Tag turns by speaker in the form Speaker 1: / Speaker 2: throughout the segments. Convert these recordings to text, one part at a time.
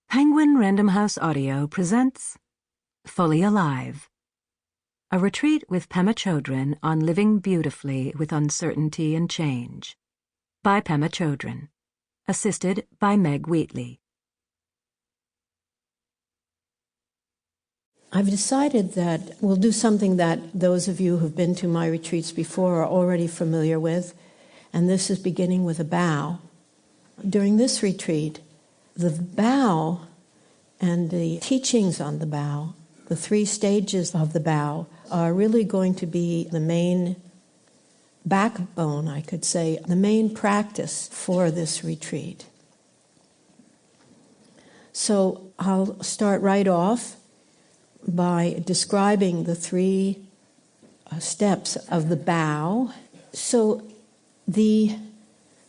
Speaker 1: Penguin Random House Audio presents Fully Alive, a retreat with Pema Chodron on living beautifully with uncertainty and change, by Pema Chodron, assisted by Meg Wheatley.
Speaker 2: I've decided that we'll do something that those of you who've been to my retreats before are already familiar with, and this is beginning with a bow. During this retreat, the bow and the teachings on the bow, the 3 stages of the bow, are really going to be the main backbone, I could say, the main practice for this retreat. So I'll start right off by describing the 3 steps of the bow. So the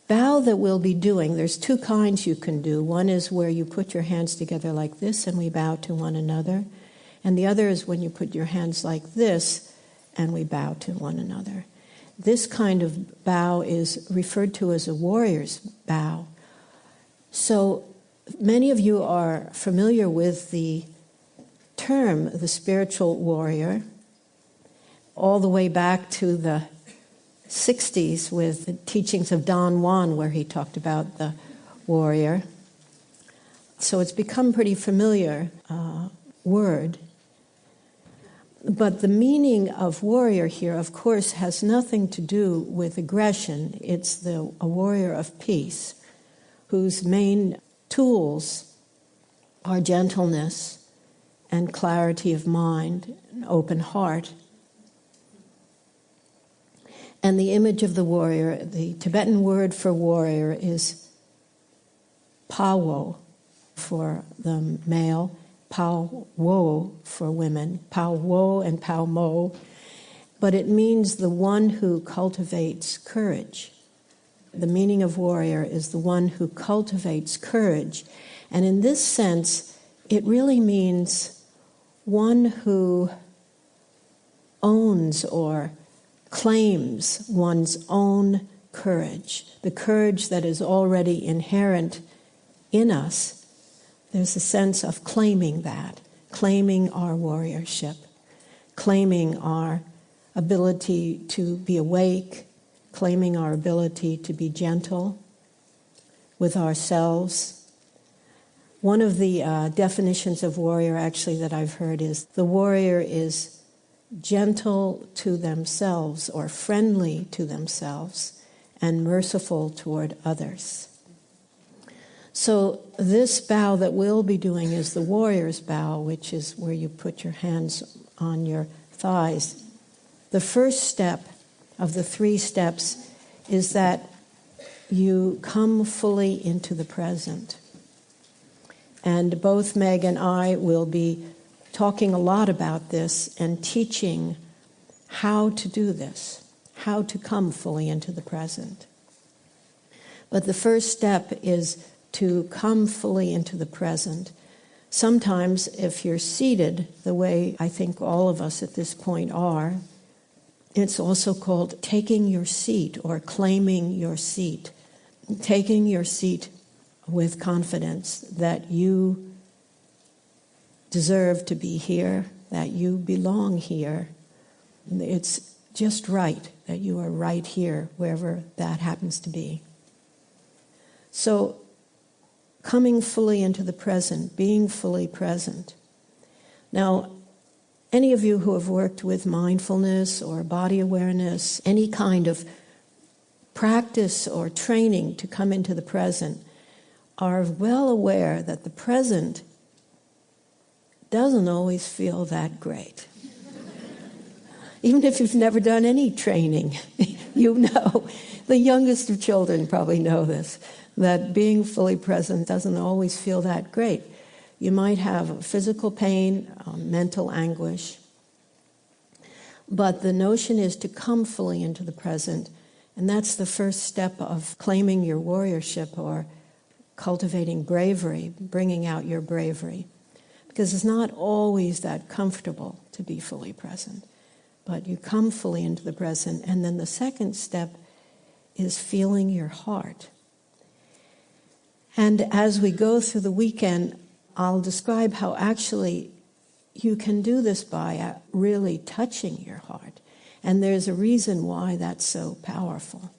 Speaker 2: bow that we'll be doing, there's 2 kinds you can do. One is where you put your hands together like this and we bow to one another. And the other is when you put your hands like this and we bow to one another. This kind of bow is referred to as a warrior's bow. So many of you are familiar with the term, the spiritual warrior, all the way back to the 60s with the teachings of Don Juan, where he talked about the warrior. So it's become pretty familiar word. But the meaning of warrior here, of course, has nothing to do with aggression. It's a warrior of peace, whose main tools are gentleness and clarity of mind, an open heart. And the image of the warrior, the Tibetan word for warrior is pawo for the male, pawo for women, pawo and pao-mo, but it means the one who cultivates courage. The meaning of warrior is the one who cultivates courage. And in this sense, it really means one who owns or claims one's own courage, the courage that is already inherent in us. There's a sense of claiming that, claiming our warriorship, claiming our ability to be awake, claiming our ability to be gentle with ourselves. One of the definitions of warrior actually that I've heard is the warrior is gentle to themselves or friendly to themselves and merciful toward others. So this bow that we'll be doing is the warrior's bow, which is where you put your hands on your thighs. The first step of the 3 steps is that you come fully into the present. And both Meg and I will be talking a lot about this and teaching how to do this, how to come fully into the present. But the first step is to come fully into the present. Sometimes, if you're seated, the way I think all of us at this point are, it's also called taking your seat or claiming your seat. Taking your seat with confidence that you deserve to be here, that you belong here. It's just right that you are right here, wherever that happens to be. So, coming fully into the present, being fully present. Now, any of you who have worked with mindfulness or body awareness, any kind of practice or training to come into the present, are well aware that the present doesn't always feel that great. Even if you've never done any training, you know, the youngest of children probably know this, that being fully present doesn't always feel that great. You might have physical pain, mental anguish, but the notion is to come fully into the present, and that's the first step of claiming your warriorship or cultivating bravery, bringing out your bravery. Because it's not always that comfortable to be fully present. But you come fully into the present. And then the second step is feeling your heart. And as we go through the weekend, I'll describe how actually you can do this by really touching your heart. And there's a reason why that's so powerful.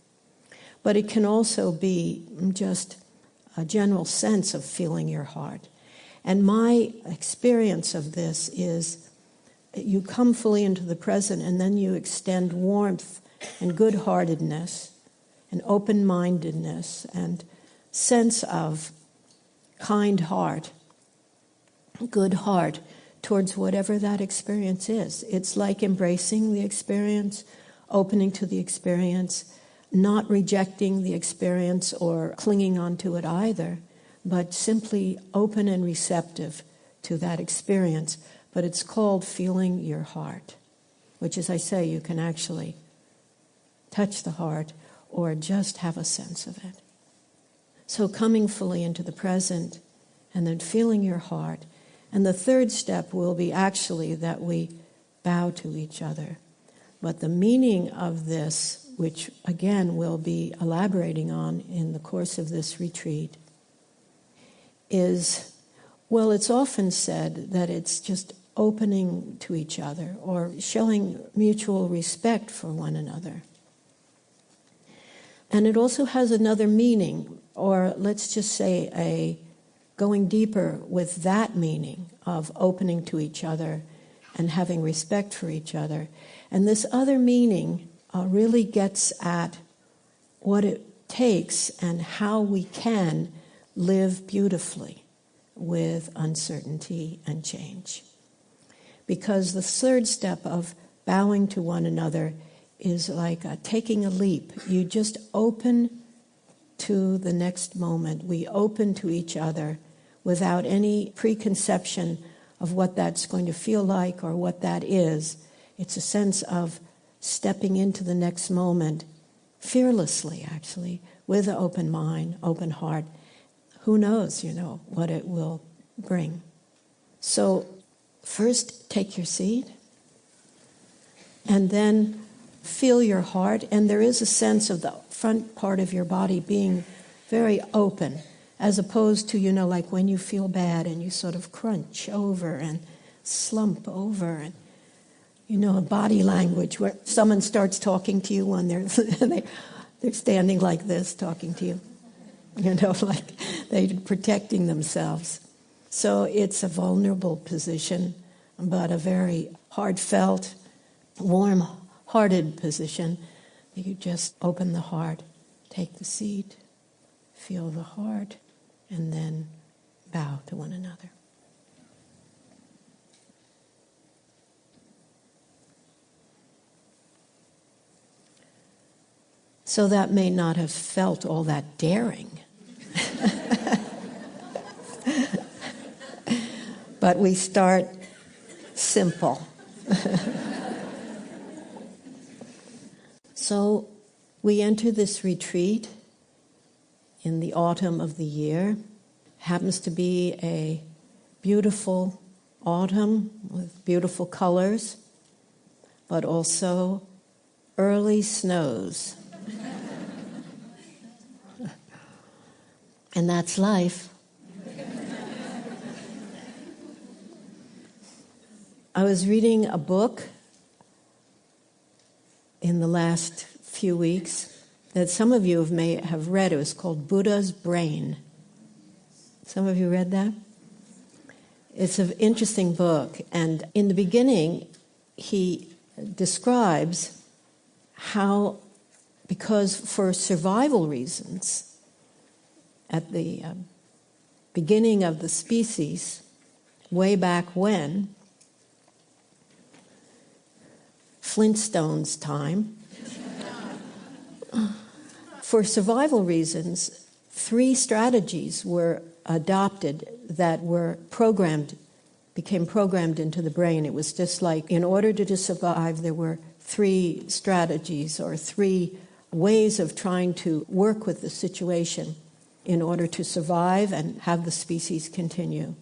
Speaker 2: But it can also be just a general sense of feeling your heart. And my experience of this is you come fully into the present, and then you extend warmth and good-heartedness and open-mindedness and sense of kind heart, good heart, towards whatever that experience is. It's like embracing the experience, opening to the experience, not rejecting the experience or clinging onto it either, but simply open and receptive to that experience. But it's called feeling your heart, which, as I say, you can actually touch the heart or just have a sense of it. So coming fully into the present and then feeling your heart. And the third step will be actually that we bow to each other. But the meaning of this, which again we'll be elaborating on in the course of this retreat, is, well, it's often said that it's just opening to each other or showing mutual respect for one another. And it also has another meaning, or let's just say going deeper with that meaning of opening to each other and having respect for each other. And this other meaning really gets at what it takes and how we can live beautifully with uncertainty and change. Because the third step of bowing to one another is like taking a leap. You just open to the next moment. We open to each other without any preconception of what that's going to feel like or what that is. It's a sense of stepping into the next moment fearlessly, actually, with an open mind, open heart. Who knows, what it will bring. So first, take your seat, and then feel your heart. And there is a sense of the front part of your body being very open, as opposed to, like when you feel bad and you sort of crunch over and slump over, and, a body language where someone starts talking to you when they're standing like this talking to you, like they're protecting themselves. So it's a vulnerable position, but a very heartfelt, warm-hearted position. You just open the heart, take the seat, feel the heart, and then bow to one another. So that may not have felt all that daring. But we start simple. So we enter this retreat in the autumn of the year. Happens to be a beautiful autumn with beautiful colors, but also early snows. And that's life. I was reading a book in the last few weeks that some of you may have read. It was called Buddha's Brain. Some of you read that? It's an interesting book. And in the beginning, he describes how, because for survival reasons, at the beginning of the species, way back when, Flintstones time, for survival reasons, 3 strategies were adopted that were became programmed into the brain. It was just like, in order to survive, there were 3 strategies or 3 ways of trying to work with the situation in order to survive and have the species continue.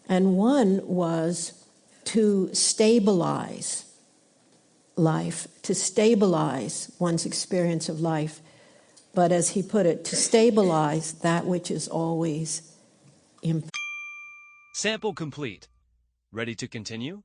Speaker 2: And one was to stabilize life, to stabilize one's experience of life, but as he put it, to stabilize that which is always imperfect.
Speaker 3: Sample complete. Ready to continue?